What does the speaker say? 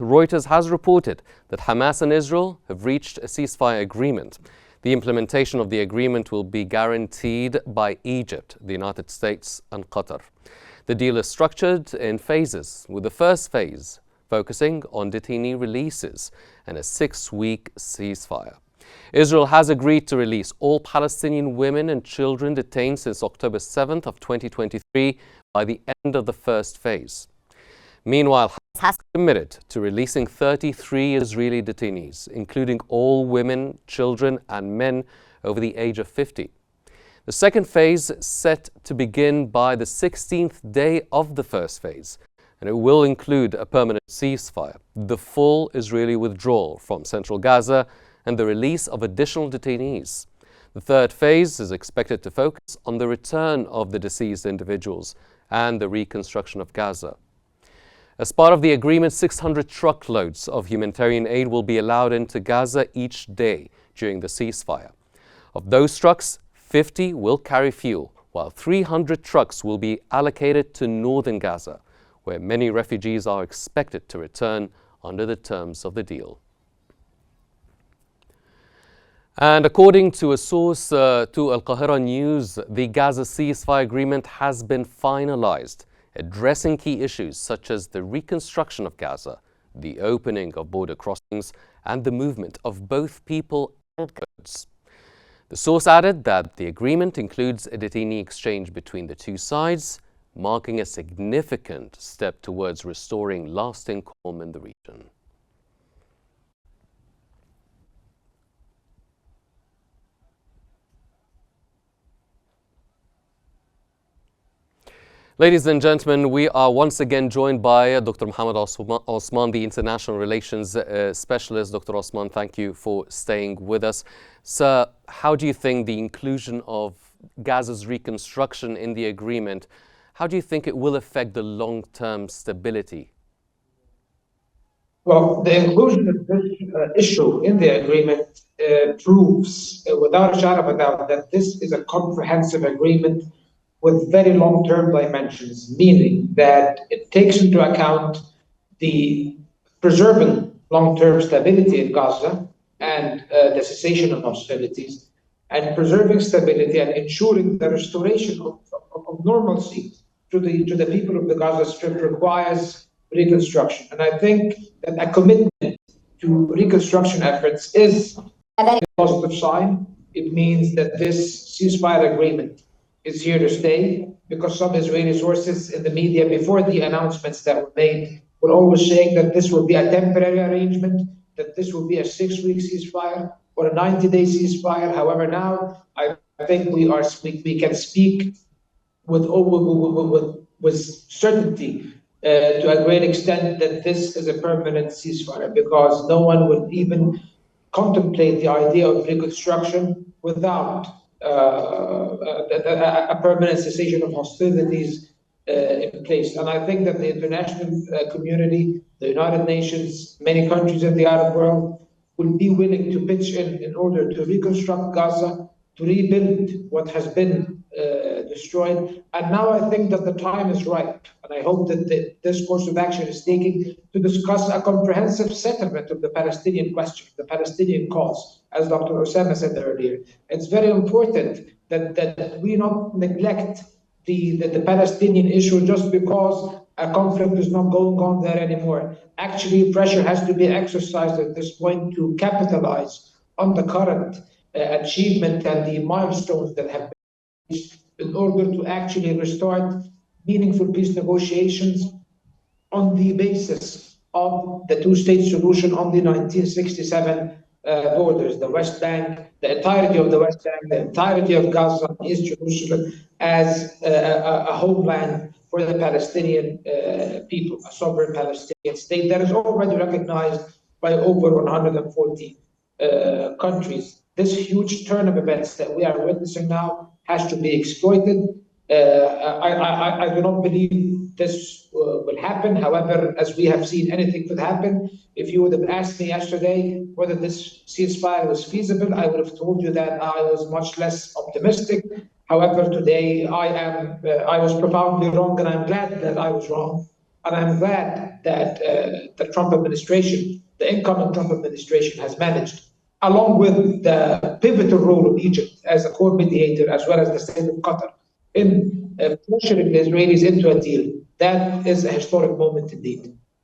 Reuters has reported that Hamas and Israel have reached a ceasefire agreement. The implementation of the agreement will be guaranteed by Egypt, the United States and Qatar. The deal is structured in phases, with the first phase focusing on detainee releases and a 6-week ceasefire. Israel has agreed to release all Palestinian women and children detained since October 7th of 2023 by the end of the first phase. Meanwhile, Hamas has committed to releasing 33 Israeli detainees, including all women, children and men over the age of 50. The second phase is set to begin by the 16th day of the first phase, and it will include a permanent ceasefire, the full Israeli withdrawal from central Gaza, and the release of additional detainees. The third phase is expected to focus on the return of the deceased individuals and the reconstruction of Gaza. As part of the agreement, 600 truckloads of humanitarian aid will be allowed into Gaza each day during the ceasefire. Of those trucks, 50 will carry fuel, while 300 trucks will be allocated to northern Gaza, where many refugees are expected to return under the terms of the deal. And according to a source to Al Qahira News, the Gaza ceasefire agreement has been finalized, addressing key issues such as the reconstruction of Gaza, the opening of border crossings, and the movement of both people and goods. The source added that the agreement includes a detainee exchange between the two sides, marking a significant step towards restoring lasting calm in the region. Ladies and gentlemen, we are once again joined by Dr. Mohammed Osman, the International Relations Specialist. Dr. Osman, thank you for staying with us. Sir, how do you think the inclusion of Gaza's reconstruction in the agreement, how do you think it will affect the long-term stability? Well, the inclusion of this issue in the agreement proves, without a shadow of a doubt, that this is a comprehensive agreement with very long-term dimensions, meaning that it takes into account the preserving long-term stability in Gaza and the cessation of hostilities, and preserving stability and ensuring the restoration of normalcy to the people of the Gaza Strip requires reconstruction. And I think that a commitment to reconstruction efforts is a very positive sign. It means that this ceasefire agreement is here to stay, because some Israeli sources in the media before the announcements that were made were always saying that this will be a temporary arrangement, that this will be a 6-week ceasefire or a 90-day ceasefire. However, now I think we can speak with certainty to a great extent that this is a permanent ceasefire, because no one would even contemplate the idea of reconstruction without a permanent cessation of hostilities in place. And I think that the international community, the United Nations, many countries in the Arab world will be willing to pitch in order to reconstruct Gaza, to rebuild what has been destroyed. And now I think that the time is ripe, and I hope that this course of action is taken to discuss a comprehensive settlement of the Palestinian question, the Palestinian cause, as Dr. Osama said earlier. It's very important that we not neglect the Palestinian issue just because a conflict is not going on there anymore. Actually, pressure has to be exercised at this point to capitalize on the current achievement and the milestones that have been reached in order to actually restart meaningful peace negotiations on the basis of the two-state solution on the 1967 borders, the West Bank, the entirety of the West Bank, the entirety of Gaza, East Jerusalem, as a homeland for the Palestinian people, a sovereign Palestinian state that is already recognized by over 140 countries. This huge turn of events that we are witnessing now has to be exploited. I do not believe this will happen. However, as we have seen, anything could happen. If you would have asked me yesterday whether this ceasefire was feasible, I would have told you that I was much less optimistic. However, today I was profoundly wrong, and I'm glad that I was wrong. And I'm glad that the Trump administration, the incoming Trump administration, has managed, along with the pivotal role of Egypt as a core mediator, as well as the state of Qatar, in pressuring the Israelis into a deal. That is a historic moment indeed.